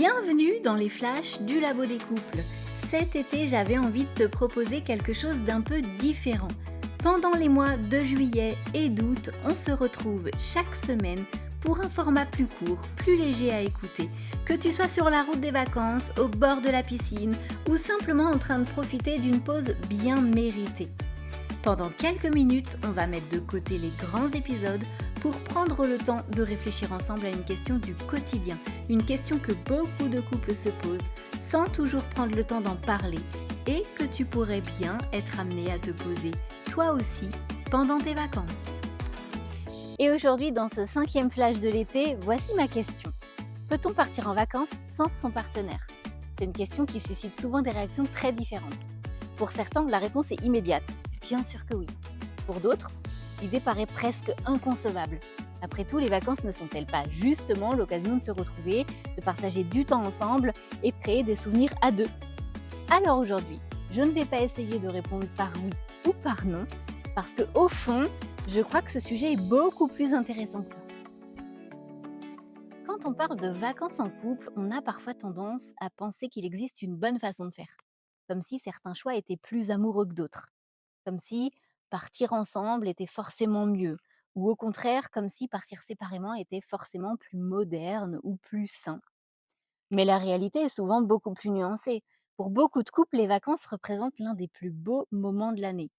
Bienvenue dans les flashs du Labo des couples. Cet été, j'avais envie de te proposer quelque chose d'un peu différent. Pendant les mois de juillet et d'août, on se retrouve chaque semaine pour un format plus court, plus léger à écouter. Que tu sois sur la route des vacances, au bord de la piscine ou simplement en train de profiter d'une pause bien méritée. Pendant quelques minutes, on va mettre de côté les grands épisodes pour prendre le temps de réfléchir ensemble à une question du quotidien, une question que beaucoup de couples se posent sans toujours prendre le temps d'en parler et que tu pourrais bien être amené à te poser toi aussi pendant tes vacances. Et aujourd'hui, dans ce 5e flash de l'été, voici ma question. Peut-on partir en vacances sans son partenaire ? C'est une question qui suscite souvent des réactions très différentes. Pour certains, la réponse est immédiate. Bien sûr que oui. Pour d'autres, l'idée paraît presque inconcevable. Après tout, les vacances ne sont-elles pas justement l'occasion de se retrouver, de partager du temps ensemble et de créer des souvenirs à deux ? Alors aujourd'hui, je ne vais pas essayer de répondre par oui ou par non, parce qu'au fond, je crois que ce sujet est beaucoup plus intéressant que ça. Quand on parle de vacances en couple, on a parfois tendance à penser qu'il existe une bonne façon de faire, comme si certains choix étaient plus amoureux que d'autres. Comme si partir ensemble était forcément mieux, ou au contraire, comme si partir séparément était forcément plus moderne ou plus sain. Mais la réalité est souvent beaucoup plus nuancée. Pour beaucoup de couples, les vacances représentent l'un des plus beaux moments de l'année.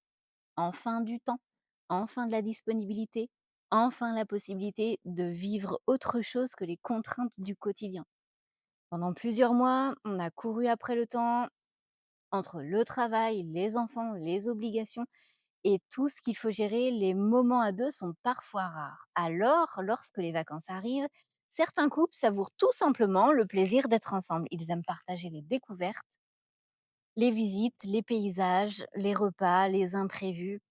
Enfin du temps, enfin de la disponibilité, enfin la possibilité de vivre autre chose que les contraintes du quotidien. Pendant plusieurs mois, on a couru après le temps, entre le travail, les enfants, les obligations, et tout ce qu'il faut gérer, les moments à deux sont parfois rares. Alors, lorsque les vacances arrivent, certains couples savourent tout simplement le plaisir d'être ensemble. Ils aiment partager les découvertes, les visites, les paysages, les repas, les imprévus.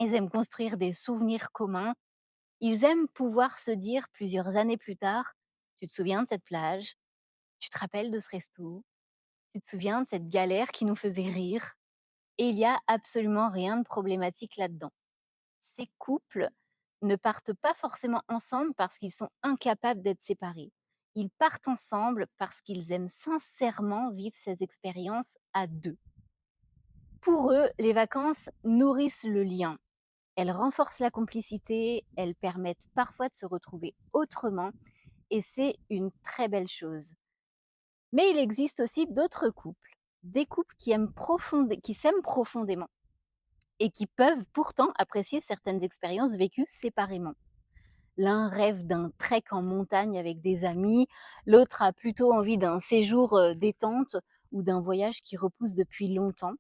Ils aiment construire des souvenirs communs. Ils aiment pouvoir se dire plusieurs années plus tard, tu te souviens de cette plage, tu te rappelles de ce resto, tu te souviens de cette galère qui nous faisait rire. Et il n'y a absolument rien de problématique là-dedans. Ces couples ne partent pas forcément ensemble parce qu'ils sont incapables d'être séparés. Ils partent ensemble parce qu'ils aiment sincèrement vivre ces expériences à deux. Pour eux, les vacances nourrissent le lien. Elles renforcent la complicité, elles permettent parfois de se retrouver autrement et c'est une très belle chose. Mais il existe aussi d'autres couples, des couples qui s'aiment profondément et qui peuvent pourtant apprécier certaines expériences vécues séparément. L'un rêve d'un trek en montagne avec des amis, l'autre a plutôt envie d'un séjour détente ou d'un voyage qui repousse depuis longtemps.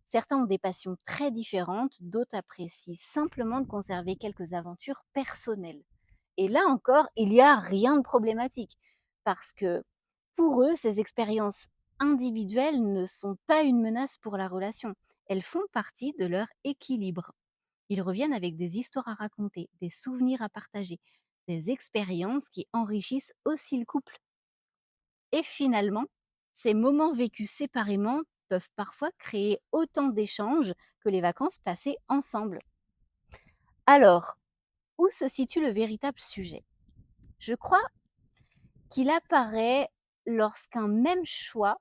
Certains ont des passions très différentes, d'autres apprécient simplement de conserver quelques aventures personnelles. Et là encore, il n'y a rien de problématique, parce que pour eux, ces expériences individuelles ne sont pas une menace pour la relation. Elles font partie de leur équilibre. Ils reviennent avec des histoires à raconter, des souvenirs à partager, des expériences qui enrichissent aussi le couple. Et finalement, ces moments vécus séparément peuvent parfois créer autant d'échanges que les vacances passées ensemble. Alors, où se situe le véritable sujet ? Je crois qu'il apparaît lorsqu'un même choix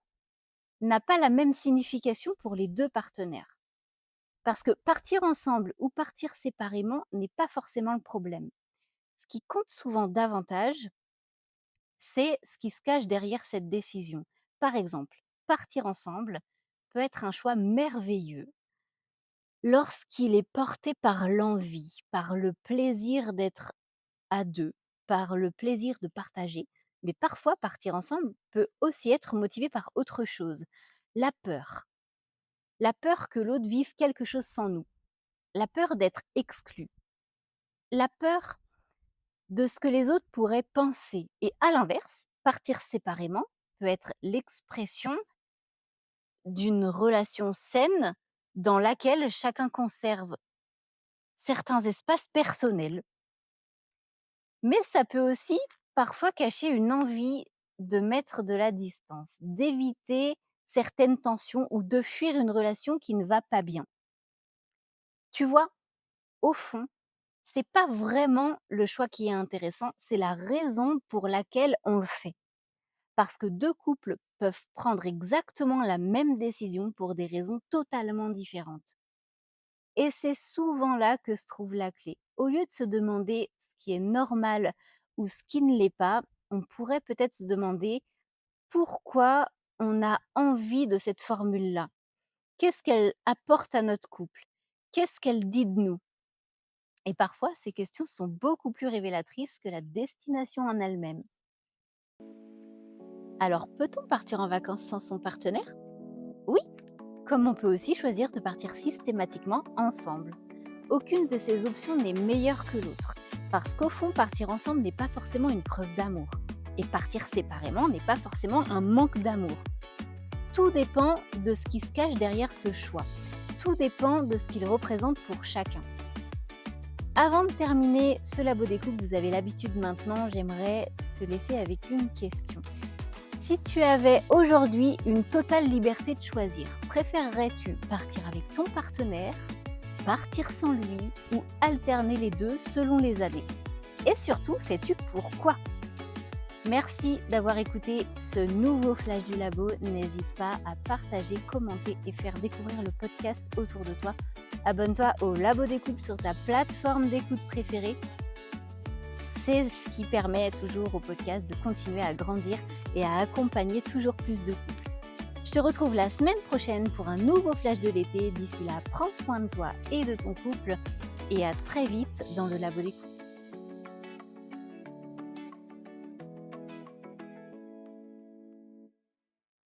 n'a pas la même signification pour les deux partenaires. Parce que partir ensemble ou partir séparément n'est pas forcément le problème. Ce qui compte souvent davantage, c'est ce qui se cache derrière cette décision. Par exemple, partir ensemble peut être un choix merveilleux lorsqu'il est porté par l'envie, par le plaisir d'être à deux, par le plaisir de partager. Mais parfois, partir ensemble peut aussi être motivé par autre chose. La peur. La peur que l'autre vive quelque chose sans nous. La peur d'être exclu. La peur de ce que les autres pourraient penser. Et à l'inverse, partir séparément peut être l'expression d'une relation saine dans laquelle chacun conserve certains espaces personnels. Mais ça peut aussi parfois cacher une envie de mettre de la distance, d'éviter certaines tensions ou de fuir une relation qui ne va pas bien. Tu vois, au fond, c'est pas vraiment le choix qui est intéressant, c'est la raison pour laquelle on le fait. parce que 2 couples peuvent prendre exactement la même décision pour des raisons totalement différentes. Et c'est souvent là que se trouve la clé. Au lieu de se demander ce qui est normal ou ce qui ne l'est pas, on pourrait peut-être se demander pourquoi on a envie de cette formule-là. Qu'est-ce qu'elle apporte à notre couple? Qu'est-ce qu'elle dit de nous? Et parfois, ces questions sont beaucoup plus révélatrices que la destination en elle-même. Alors, peut-on partir en vacances sans son partenaire? Oui, comme on peut aussi choisir de partir systématiquement ensemble. Aucune de ces options n'est meilleure que l'autre, parce qu'au fond, partir ensemble n'est pas forcément une preuve d'amour. Et partir séparément n'est pas forcément un manque d'amour. Tout dépend de ce qui se cache derrière ce choix. Tout dépend de ce qu'il représente pour chacun. Avant de terminer ce labo des couples, vous avez l'habitude maintenant, j'aimerais te laisser avec une question. Si tu avais aujourd'hui une totale liberté de choisir, préférerais-tu partir avec ton partenaire, partir sans lui ou alterner les deux selon les années? Et surtout, sais-tu pourquoi? Merci d'avoir écouté ce nouveau Flash du Labo. N'hésite pas à partager, commenter et faire découvrir le podcast autour de toi. Abonne-toi au Labo des couples sur ta plateforme d'écoute préférée. C'est ce qui permet toujours au podcast de continuer à grandir et à accompagner toujours plus de couples. Je te retrouve la semaine prochaine pour un nouveau Flash de l'été. D'ici là, prends soin de toi et de ton couple et à très vite dans le Labo des couples.